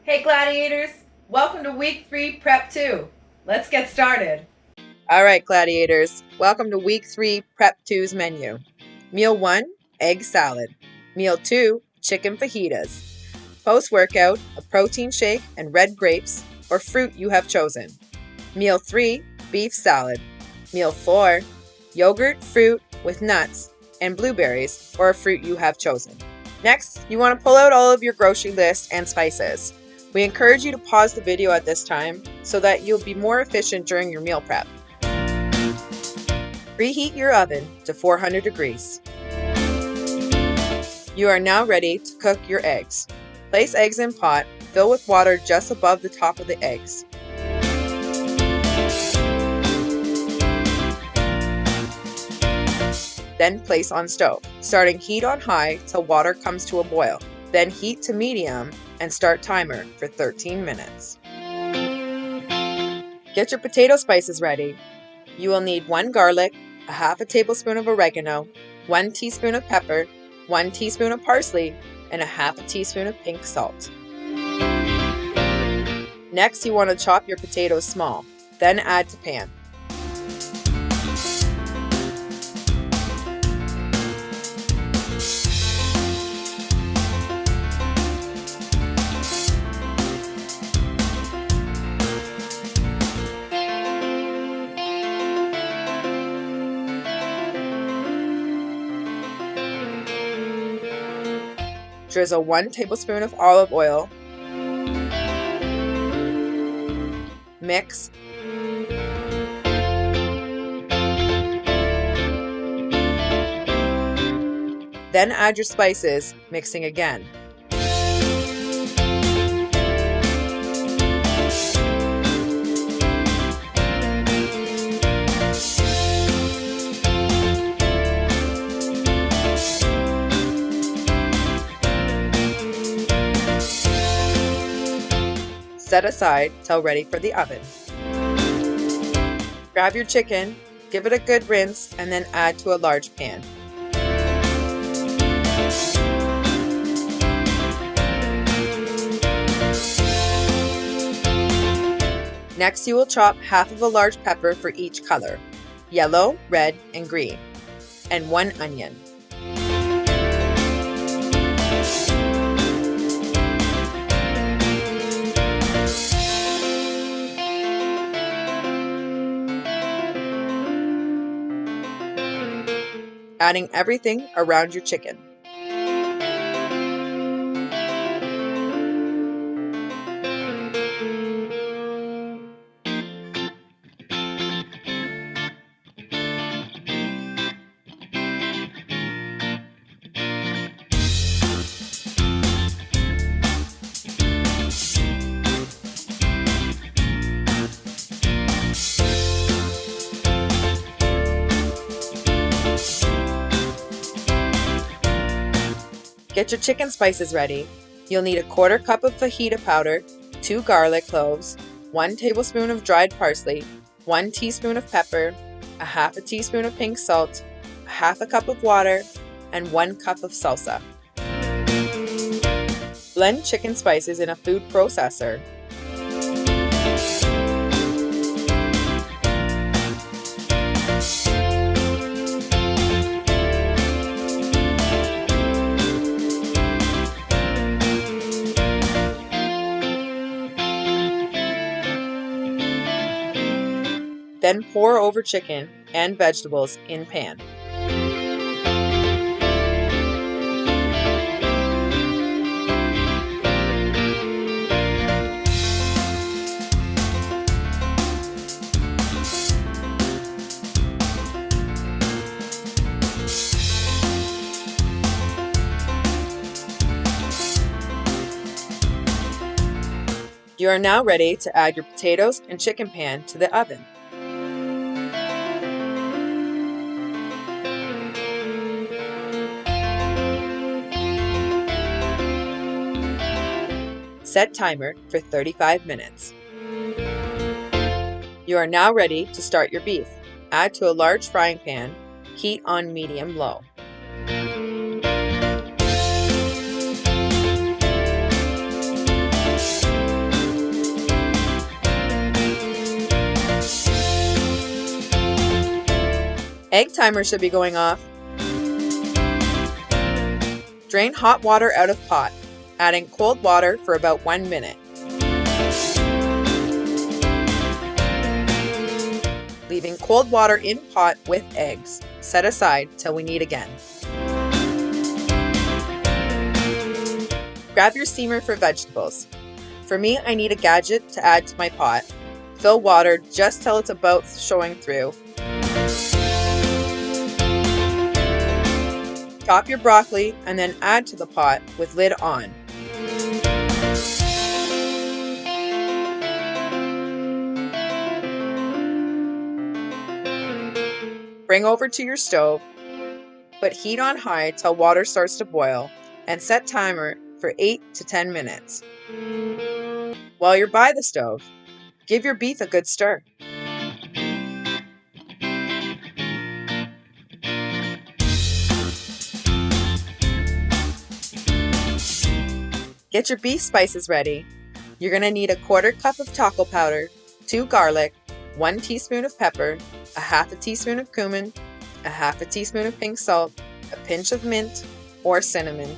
Hey Gladiators, welcome to week 3 Prep 2. Let's get started. Alright Gladiators, welcome to week 3 Prep 2's menu. Meal 1, egg salad. Meal 2, chicken fajitas. Post-workout, a protein shake and red grapes or fruit you have chosen. Meal 3, beef salad. Meal 4, yogurt, fruit with nuts and blueberries or a fruit you have chosen. Next, you want to pull out all of your grocery list and spices. We encourage you to pause the video at this time so that you'll be more efficient during your meal prep. Preheat your oven to 400 degrees. You are now ready to cook your eggs. Place eggs in pot, fill with water just above the top of the eggs. Then place on stove, starting heat on high till water comes to a boil. Then heat to medium and start timer for 13 minutes. Get your potato spices ready. You will need 1 garlic, a half a tablespoon of oregano, 1 teaspoon of pepper, 1 teaspoon of parsley, and a half a teaspoon of pink salt. Next, you want to chop your potatoes small, then add to pan. Drizzle 1 tablespoon of olive oil. Mix. Then add your spices, mixing again. Set aside till ready for the oven. Grab your chicken, give it a good rinse, and then add to a large pan. Next, you will chop half of a large pepper for each color, yellow, red, and green, and 1 onion. Adding everything around your chicken. Get your chicken spices ready. You'll need a 1/4 cup of fajita powder, 2 garlic cloves, 1 tablespoon of dried parsley, 1 teaspoon of pepper, a half a teaspoon of pink salt, a half a cup of water, and 1 cup of salsa. Blend chicken spices in a food processor. Then pour over chicken and vegetables in pan. You are now ready to add your potatoes and chicken pan to the oven. Set timer for 35 minutes. You are now ready to start your beef. Add to a large frying pan, heat on medium-low. Egg timer should be going off. Drain hot water out of pot, adding cold water for about 1 minute. Leaving cold water in pot with eggs. Set aside till we need again. Grab your steamer for vegetables. For me, I need a gadget to add to my pot. Fill water just till it's about showing through. Chop your broccoli and then add to the pot with lid on. Bring over to your stove. Put heat on high till water starts to boil and set timer for 8 to 10 minutes. While you're by the stove, give your beef a good stir. Get your beef spices ready. You're going to need a 1/4 cup of taco powder, 2 garlic, 1 teaspoon of pepper, a 1/2 teaspoon of cumin, a 1/2 teaspoon of pink salt, a pinch of mint or cinnamon,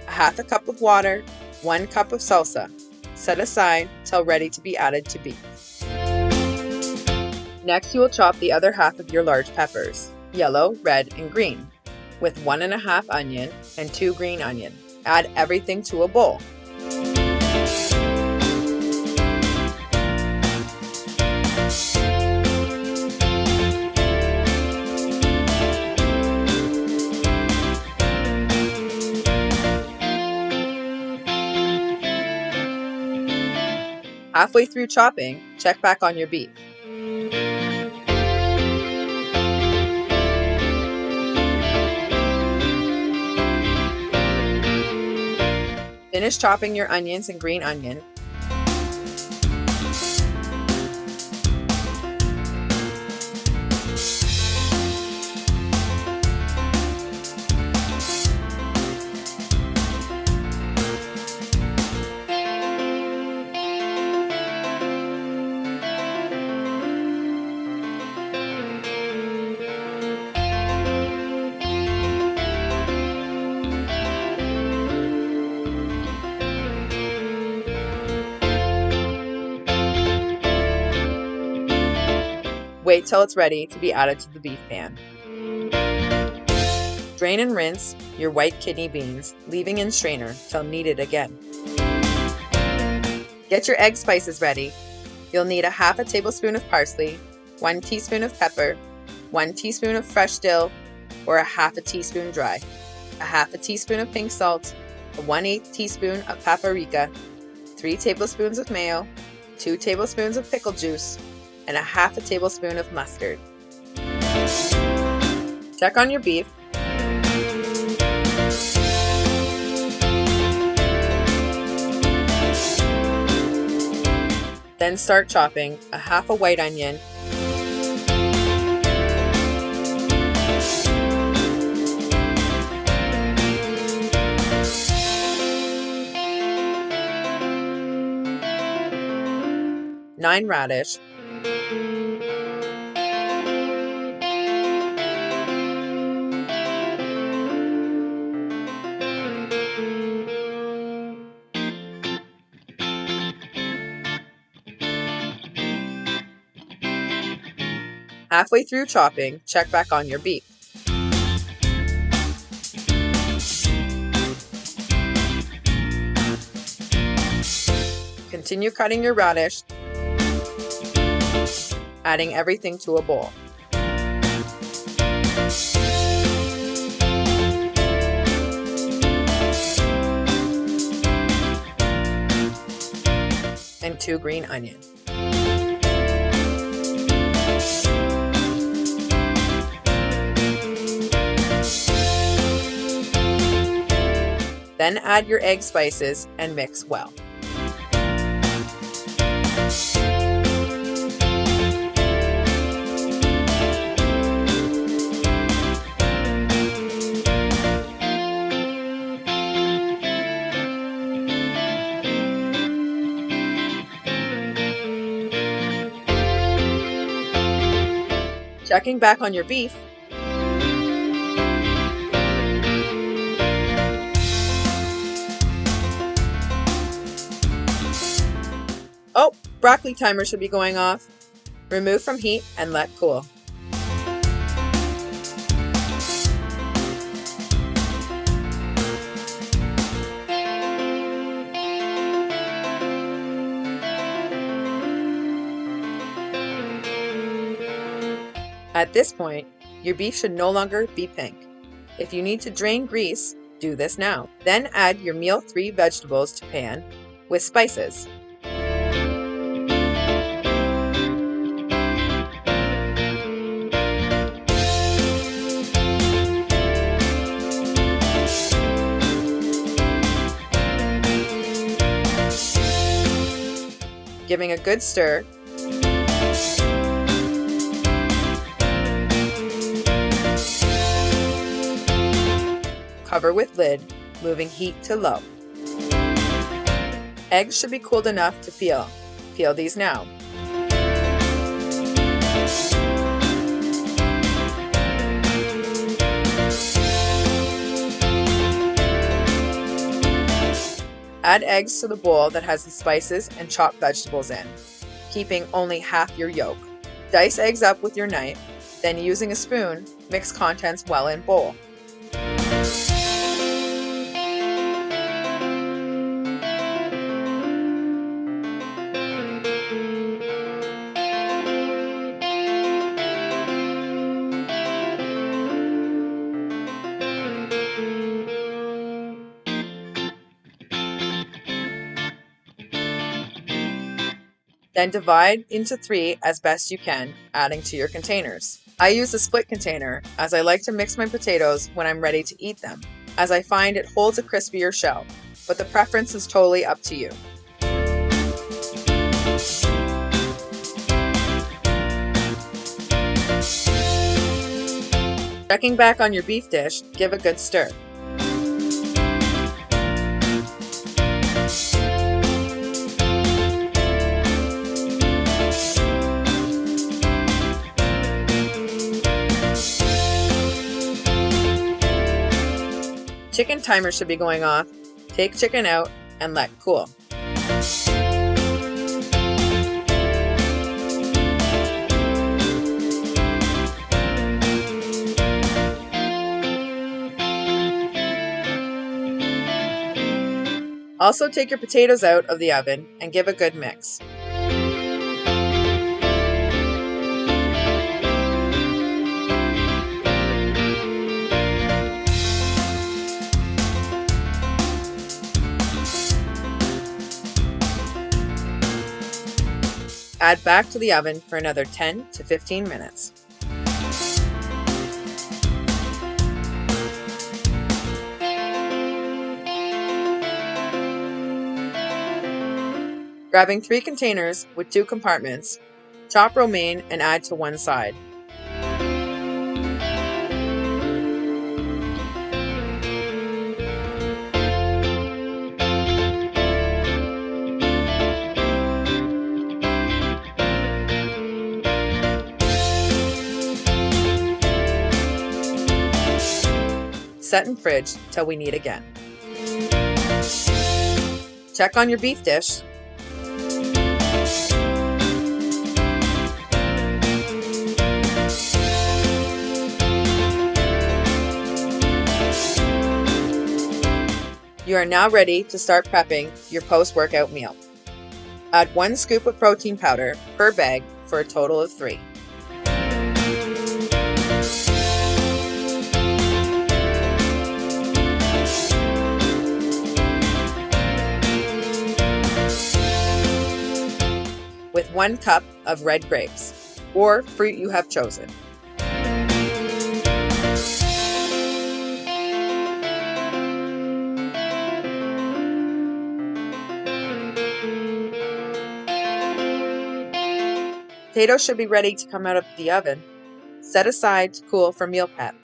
a 1/2 cup of water, 1 cup of salsa. Set aside till ready to be added to beef. Next, you will chop the other half of your large peppers, yellow, red, and green, with 1 1/2 onion and 2 green onion. Add everything to a bowl. Halfway through chopping, check back on your beef. Finish chopping your onions and green onion. Wait till it's ready to be added to the beef pan. Drain and rinse your white kidney beans, leaving in strainer till needed again. Get your egg spices ready. You'll need a 1/2 tablespoon of parsley, 1 teaspoon of pepper, 1 teaspoon of fresh dill or a 1/2 teaspoon dry, a 1/2 teaspoon of pink salt, a 1/8 teaspoon of paprika, 3 tablespoons of mayo, 2 tablespoons of pickle juice, and a 1/2 tablespoon of mustard. Check on your beef. Then start chopping a 1/2 white onion, nine radish, halfway through chopping, check back on your beef. Continue cutting your radish, adding everything to a bowl. And 2 green onions. Then add your egg spices and mix well. Checking back on your beef, Broccoli timer should be going off. Remove from heat and let cool. At this point, your beef should no longer be pink. If you need to drain grease, do this now. Then add your meal 3 vegetables to pan with spices. Giving a good stir. Cover with lid, moving heat to low. Eggs should be cooled enough to peel. Peel these now. Add eggs to the bowl that has the spices and chopped vegetables in, keeping only half your yolk. Dice eggs up with your knife, then using a spoon, mix contents well in bowl. Then divide into 3 as best you can, adding to your containers. I use a split container as I like to mix my potatoes when I'm ready to eat them, as I find it holds a crispier shell, but the preference is totally up to you. Checking back on your beef dish, give a good stir. Chicken timer should be going off. Take chicken out and let cool. Also take your potatoes out of the oven and give a good mix. Add back to the oven for another 10 to 15 minutes. Grabbing 3 containers with 2 compartments, chop romaine and add to one side. Set in fridge till we need again. Check on your beef dish. You are now ready to start prepping your post-workout meal. Add 1 scoop of protein powder per bag for a total of 3. With 1 cup of red grapes, or fruit you have chosen. Potatoes should be ready to come out of the oven. Set aside to cool for meal prep.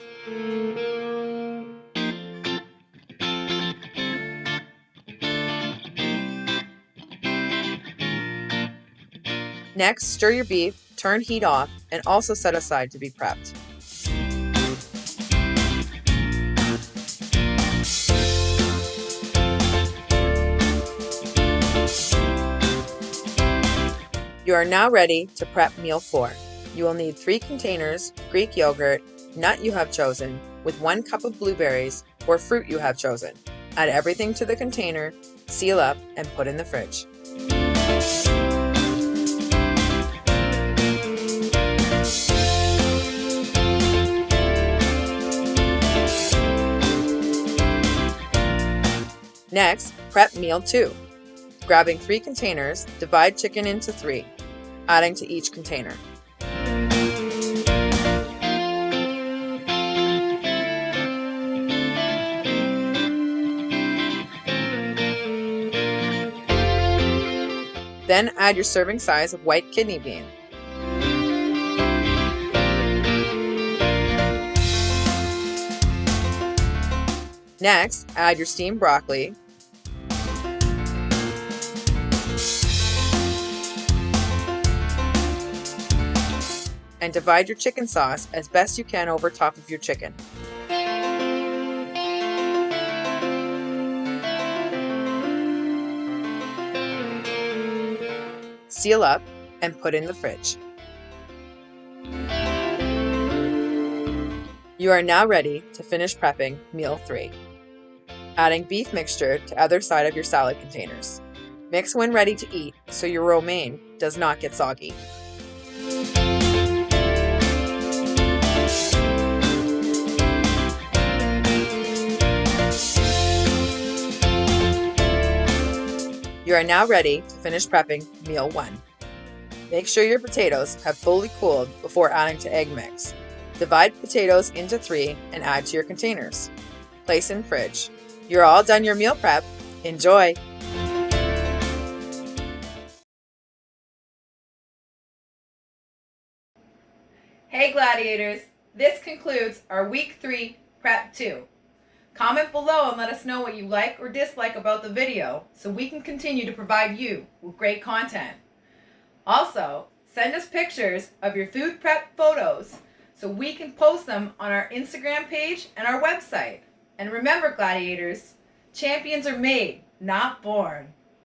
Next, stir your beef, turn heat off, and also set aside to be prepped. You are now ready to prep meal 4. You will need 3 containers, Greek yogurt, nut you have chosen, with 1 cup of blueberries or fruit you have chosen. Add everything to the container, seal up, and put in the fridge. Next, prep meal 2. Grabbing 3 containers, divide chicken into 3, adding to each container. Then add your serving size of white kidney bean. Next, add your steamed broccoli, and divide your chicken sauce as best you can over top of your chicken. Seal up and put in the fridge. You are now ready to finish prepping meal 3. Adding beef mixture to other side of your salad containers. Mix when ready to eat so your romaine does not get soggy. You are now ready to finish prepping meal 1. Make sure your potatoes have fully cooled before adding to egg mix. Divide potatoes into 3 and add to your containers. Place in fridge. You're all done your meal prep. Enjoy! Hey Gladiators, this concludes our week 3 prep 2. Comment below and let us know what you like or dislike about the video so we can continue to provide you with great content. Also, send us pictures of your food prep photos so we can post them on our Instagram page and our website. And remember, Gladiators, champions are made, not born.